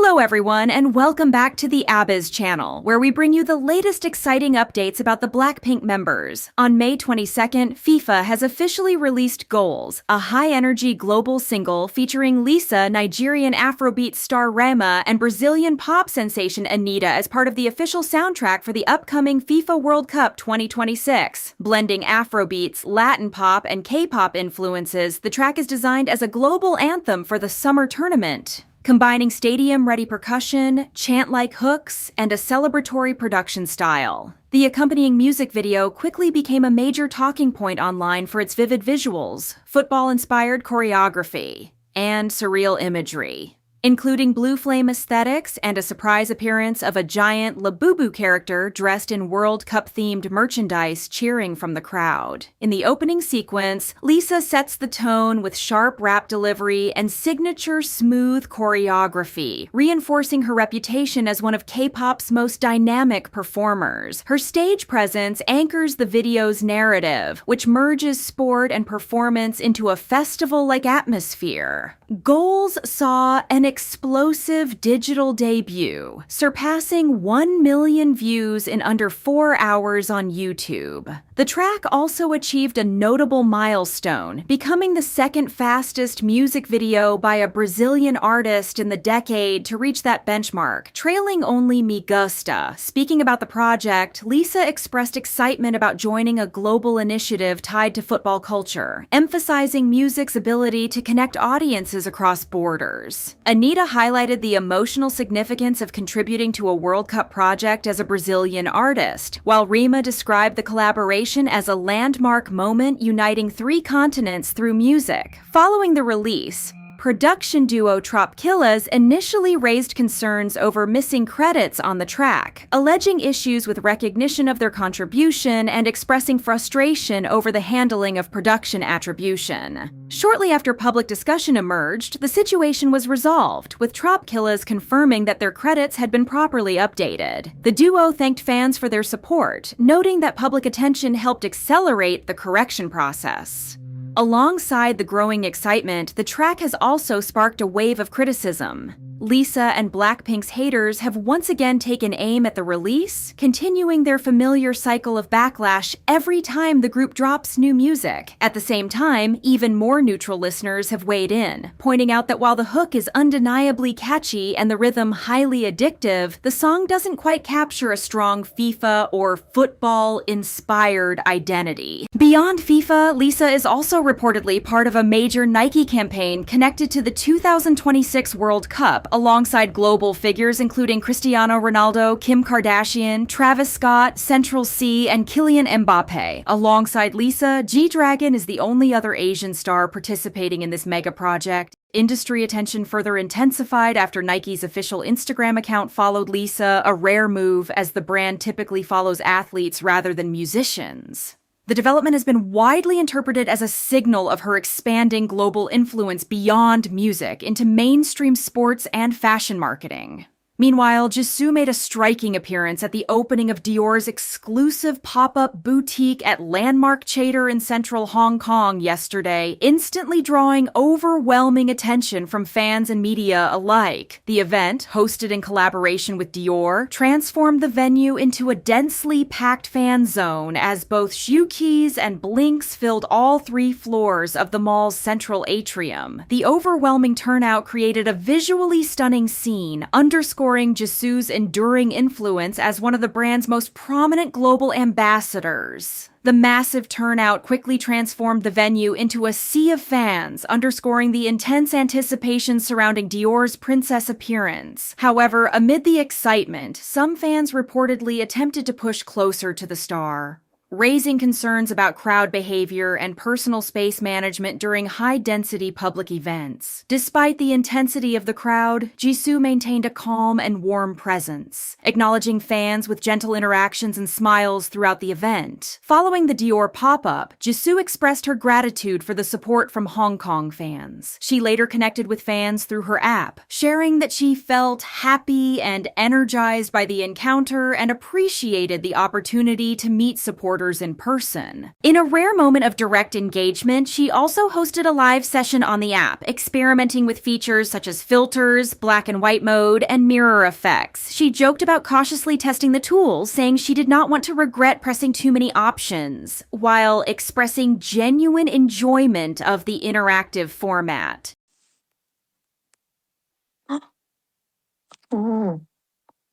Hello everyone, and welcome back to the ABIZ channel, where we bring you the latest exciting updates about the Blackpink members. On May 22nd, FIFA has officially released Goals, a high-energy global single featuring Lisa, Nigerian Afrobeat star Rema, and Brazilian pop sensation Anitta as part of the official soundtrack for the upcoming FIFA World Cup 2026. Blending Afrobeats, Latin pop, and K-pop influences, the track is designed as a global anthem for the summer tournament, combining stadium-ready percussion, chant-like hooks, and a celebratory production style. The accompanying music video quickly became a major talking point online for its vivid visuals, football-inspired choreography, and surreal imagery, including blue flame aesthetics and a surprise appearance of a giant Labubu character dressed in World Cup-themed merchandise cheering from the crowd. In the opening sequence, Lisa sets the tone with sharp rap delivery and signature smooth choreography, reinforcing her reputation as one of K-pop's most dynamic performers. Her stage presence anchors the video's narrative, which merges sport and performance into a festival-like atmosphere. Goals saw an explosive digital debut, surpassing 1 million views in under 4 hours on YouTube. The track also achieved a notable milestone, becoming the second fastest music video by a Brazilian artist in the decade to reach that benchmark, trailing only Me Gusta. Speaking about the project, Lisa expressed excitement about joining a global initiative tied to football culture, emphasizing music's ability to connect audiences across borders. Anitta highlighted the emotional significance of contributing to a World Cup project as a Brazilian artist, while Rema described the collaboration as a landmark moment uniting 3 continents through music. Following the release, production duo Tropkillas initially raised concerns over missing credits on the track, alleging issues with recognition of their contribution and expressing frustration over the handling of production attribution. Shortly after public discussion emerged, the situation was resolved, with Tropkillas confirming that their credits had been properly updated. The duo thanked fans for their support, noting that public attention helped accelerate the correction process. Alongside the growing excitement, the track has also sparked a wave of criticism. Lisa and Blackpink's haters have once again taken aim at the release, continuing their familiar cycle of backlash every time the group drops new music. At the same time, even more neutral listeners have weighed in, pointing out that while the hook is undeniably catchy and the rhythm highly addictive, the song doesn't quite capture a strong FIFA or football-inspired identity. Beyond FIFA, Lisa is also reportedly part of a major Nike campaign connected to the 2026 World Cup, alongside global figures including Cristiano Ronaldo, Kim Kardashian, Travis Scott, Central C, and Kylian Mbappé. Alongside Lisa, G-Dragon is the only other Asian star participating in this mega project. Industry attention further intensified after Nike's official Instagram account followed Lisa, a rare move as the brand typically follows athletes rather than musicians. The development has been widely interpreted as a signal of her expanding global influence beyond music into mainstream sports and fashion marketing. Meanwhile, Jisoo made a striking appearance at the opening of Dior's exclusive pop-up boutique at Landmark Chater in central Hong Kong yesterday, instantly drawing overwhelming attention from fans and media alike. The event, hosted in collaboration with Dior, transformed the venue into a densely packed fan zone as both Shukeys and Blinks filled all 3 floors of the mall's central atrium. The overwhelming turnout created a visually stunning scene, underscoring Jisoo's enduring influence as one of the brand's most prominent global ambassadors. The massive turnout quickly transformed the venue into a sea of fans, underscoring the intense anticipation surrounding Dior's princess appearance. However, amid the excitement, some fans reportedly attempted to push closer to the star, raising concerns about crowd behavior and personal space management during high-density public events. Despite the intensity of the crowd, Jisoo maintained a calm and warm presence, acknowledging fans with gentle interactions and smiles throughout the event. Following the Dior pop-up, Jisoo expressed her gratitude for the support from Hong Kong fans. She later connected with fans through her app, sharing that she felt happy and energized by the encounter and appreciated the opportunity to meet supporters supporters in person. In a rare moment of direct engagement, she also hosted a live session on the app, experimenting with features such as filters, black and white mode, and mirror effects. She joked about cautiously testing the tools, saying she did not want to regret pressing too many options, while expressing genuine enjoyment of the interactive format.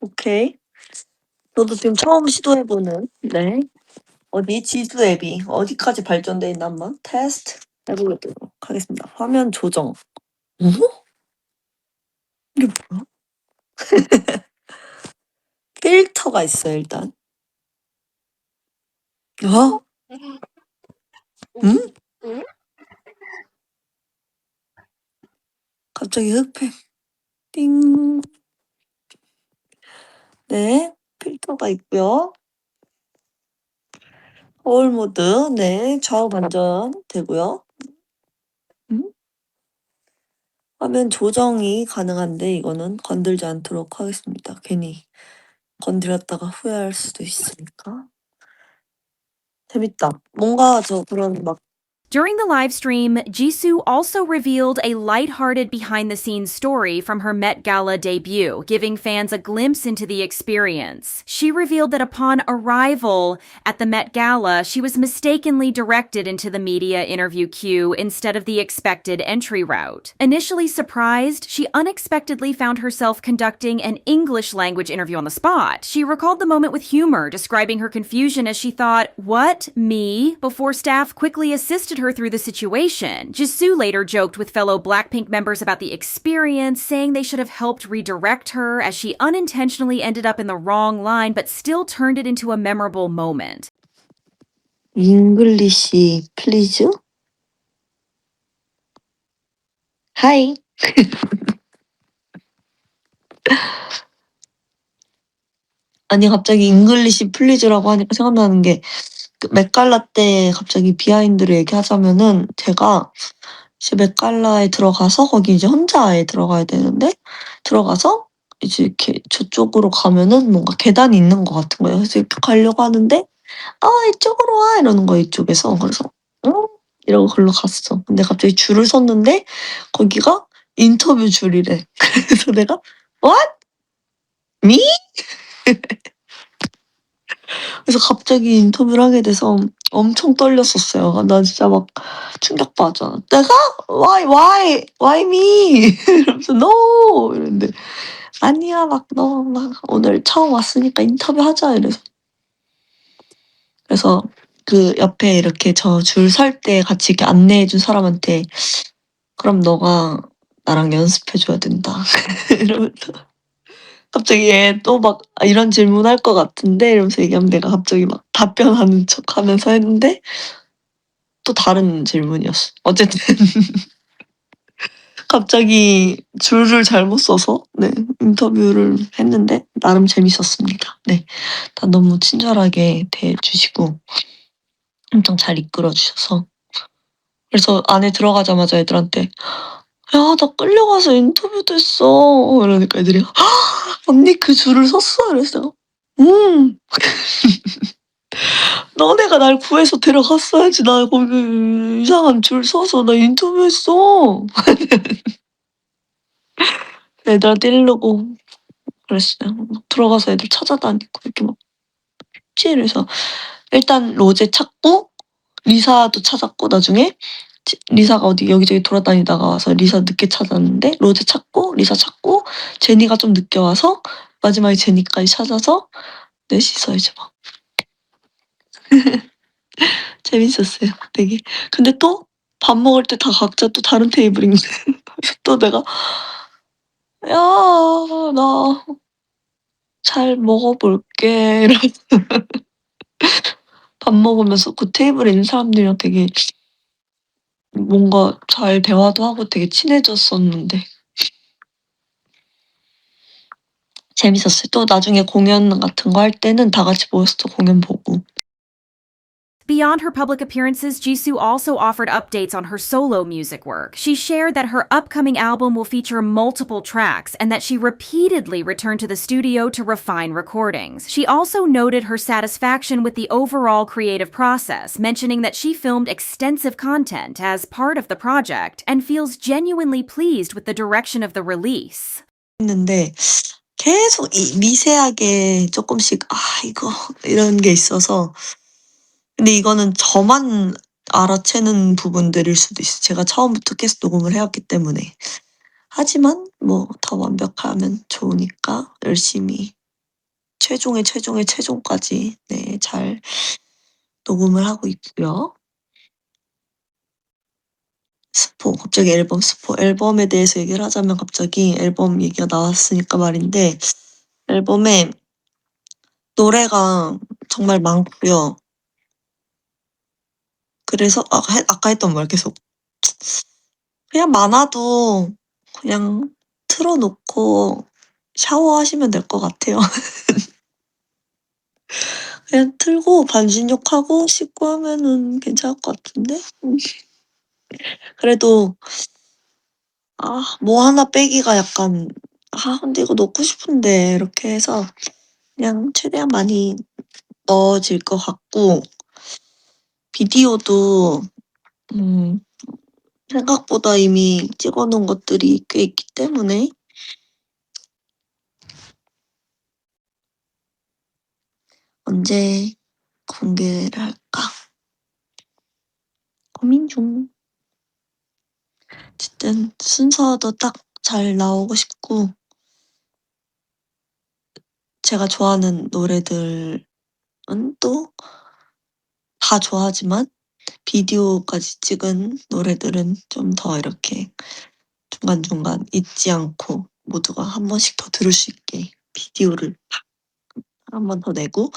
오케이. 저도 지금 처음 시도해보는, 네. 어디 지수 앱이 어디까지 발전돼 있나 한번 테스트 해보도록 하겠습니다. 화면 조정. 이게 뭐야? 필터가 있어요, 일단. 어? 응? 갑자기 흑백. 띵. 네, 필터가 있고요. 거울 모드, 네, 좌우 반전 되고요. 화면 조정이 가능한데 이거는 건들지 않도록 하겠습니다. 괜히 건드렸다가 후회할 수도 있으니까. 재밌다. 뭔가 저 그런 막 During the live stream, Jisoo also revealed a lighthearted behind-the-scenes story from her Met Gala debut, giving fans a glimpse into the experience. She revealed that upon arrival at the Met Gala, she was mistakenly directed into the media interview queue instead of the expected entry route. Initially surprised, she unexpectedly found herself conducting an English language interview on the spot. She recalled the moment with humor, describing her confusion as she thought, "What? Me?" before staff quickly assisted her through the situation. Jisoo later joked with fellow Blackpink members about the experience, saying they should have helped redirect her as she unintentionally ended up in the wrong line but still turned it into a memorable moment. English, please. Hi. 아니 갑자기 잉글리시 플리즈라고 하니까 생각나는 게 그 맥갈라 때 갑자기 비하인드를 얘기하자면은 제가 이제 맥갈라에 들어가서 거기 이제 혼자 아예 들어가야 되는데 들어가서 이제 이렇게 저쪽으로 가면은 뭔가 계단이 있는 것 같은 거예요. 그래서 이렇게 가려고 하는데 이쪽으로 와 이러는 거예요, 이쪽에서. 그래서 이러고 글로 갔어. 근데 갑자기 줄을 섰는데 거기가 인터뷰 줄이래. 그래서 내가 What? Me? 그래서 갑자기 인터뷰를 하게 돼서 엄청 떨렸었어요. 나 진짜 막 충격받아. 내가? Why me? 이러면서 No! 이랬는데 아니야, 너 오늘 처음 왔으니까 인터뷰하자 이래서. 그래서 그 옆에 이렇게 저 줄 설 때 같이 이렇게 안내해준 사람한테 그럼 너가 나랑 연습해줘야 된다. 이러면서 갑자기 얘 또 막 이런 질문 할 것 같은데 이러면서 얘기하면 내가 갑자기 막 답변하는 척 하면서 했는데 또 다른 질문이었어. 어쨌든 갑자기 줄을 잘못 써서 네, 인터뷰를 했는데 나름 재밌었습니다. 네, 다 너무 친절하게 대해주시고 엄청 잘 이끌어 주셔서 그래서 안에 들어가자마자 애들한테 야, 나 끌려가서 인터뷰도 했어. 이러니까 애들이 언니 그 줄을 섰어? 이랬어요. 너네가 날 구해서 데려갔어야지. 나 거기 이상한 줄 서서 나 인터뷰했어. 애들한테 이러고 그랬어요. 막 들어가서 애들 찾아다니고 이렇게 막 찌르서 일단 로제 찾고 리사도 찾았고 나중에 리사가 어디 여기저기 돌아다니다가 와서 리사 늦게 찾았는데 로제 찾고 리사 찾고 제니가 좀 늦게 와서 마지막에 제니까지 찾아서 넷이서 이제 막 재밌었어요. 되게. 근데 또 밥 먹을 때 다 각자 또 다른 테이블인 거예요. 또 내가 야, 나 잘 먹어볼게. 이러면서 밥 먹으면서 그 테이블에 있는 사람들이랑 되게 뭔가 잘 대화도 하고 되게 친해졌었는데 재밌었어요. 또 나중에 공연 같은 거 할 때는 다 같이 모여서 또 공연 보고. Beyond her public appearances, Jisoo also offered updates on her solo music work. She shared that her upcoming album will feature multiple tracks and that she repeatedly returned to the studio to refine recordings. She also noted her satisfaction with the overall creative process, mentioning that she filmed extensive content as part of the project and feels genuinely pleased with the direction of the release. 했는데 계속 미세하게 조금씩 이거 이런 게 있어서 근데 이거는 저만 알아채는 부분들일 수도 있어요. 제가 처음부터 계속 녹음을 해왔기 때문에. 하지만 뭐 더 완벽하면 좋으니까 열심히 최종의 최종까지 잘 녹음을 하고 있고요. 갑자기 앨범 앨범에 대해서 얘기를 하자면 갑자기 앨범 얘기가 나왔으니까 말인데 앨범에 노래가 정말 많고요. 그래서 아까 했던 말 계속 그냥 많아도 그냥 틀어놓고 샤워하시면 될 것 같아요. 그냥 틀고 반신욕하고 씻고 하면은 괜찮을 것 같은데? 그래도 뭐 하나 빼기가 약간 근데 이거 넣고 싶은데 이렇게 해서 그냥 최대한 많이 넣어질 것 같고 비디오도 생각보다 이미 찍어 놓은 것들이 꽤 있기 때문에 언제 공개를 할까 고민 중. 어쨌든 순서도 딱 잘 나오고 싶고 제가 좋아하는 노래들은 또 다 좋아하지만 비디오까지 찍은 노래들은 좀 더 이렇게 중간중간 잊지 않고 모두가 한 번씩 더 들을 수 있게 비디오를 한 번 더 내고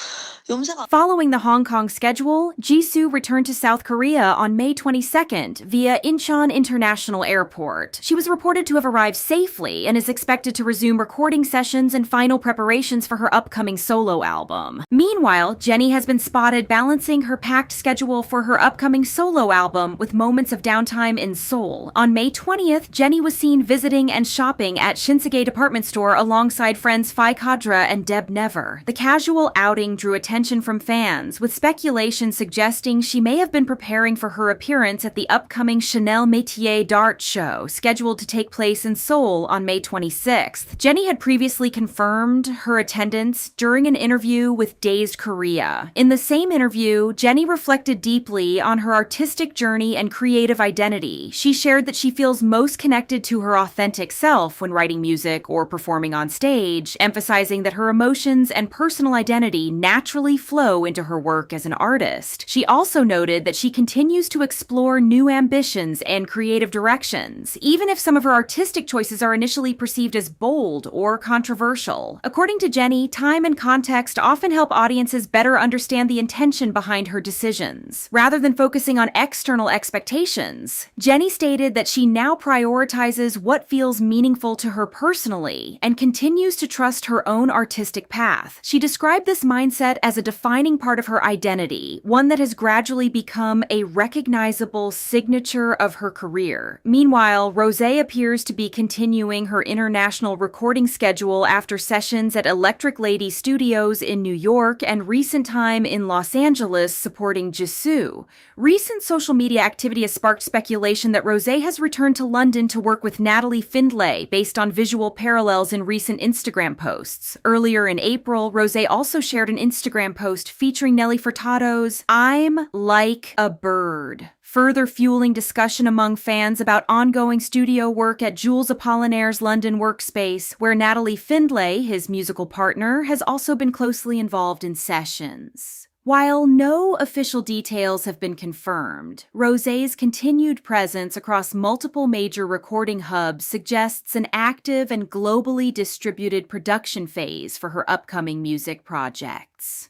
Following the Hong Kong schedule, Jisoo returned to South Korea on May 22nd via Incheon International Airport. She was reported to have arrived safely and is expected to resume recording sessions and final preparations for her upcoming solo album. Meanwhile, Jennie has been spotted balancing her packed schedule for her upcoming solo album with moments of downtime in Seoul. On May 20th, Jennie was seen visiting and shopping at Shinsegae department store alongside friends Phi Kadra and Deb Never. The casual outing drew attention from fans, with speculation suggesting she may have been preparing for her appearance at the upcoming Chanel Métier d'Art show, scheduled to take place in Seoul on May 26th. Jennie had previously confirmed her attendance during an interview with Dazed Korea. In the same interview, Jennie reflected deeply on her artistic journey and creative identity. She shared that she feels most connected to her authentic self when writing music or performing on stage, emphasizing that her emotions and personal identity naturally flow into her work as an artist. She also noted that she continues to explore new ambitions and creative directions, even if some of her artistic choices are initially perceived as bold or controversial. According to Jennie, time and context often help audiences better understand the intention behind her decisions. Rather than focusing on external expectations, Jennie stated that she now prioritizes what feels meaningful to her personally and continues to trust her own artistic path. She described this mindset as a defining part of her identity, one that has gradually become a recognizable signature of her career. Meanwhile, Rosé appears to be continuing her international recording schedule after sessions at Electric Lady Studios in New York and recent time in Los Angeles supporting Jisoo. Recent social media activity has sparked speculation that Rosé has returned to London to work with Natalie Findlay based on visual parallels in recent Instagram posts. Earlier in April, Rosé also shared an Instagram post featuring Nelly Furtado's "I'm Like a Bird," further fueling discussion among fans about ongoing studio work at Jules Apollinaire's London workspace, where Natalie Findlay, his musical partner, has also been closely involved in sessions. While no official details have been confirmed, Rosé's continued presence across multiple major recording hubs suggests an active and globally distributed production phase for her upcoming music projects.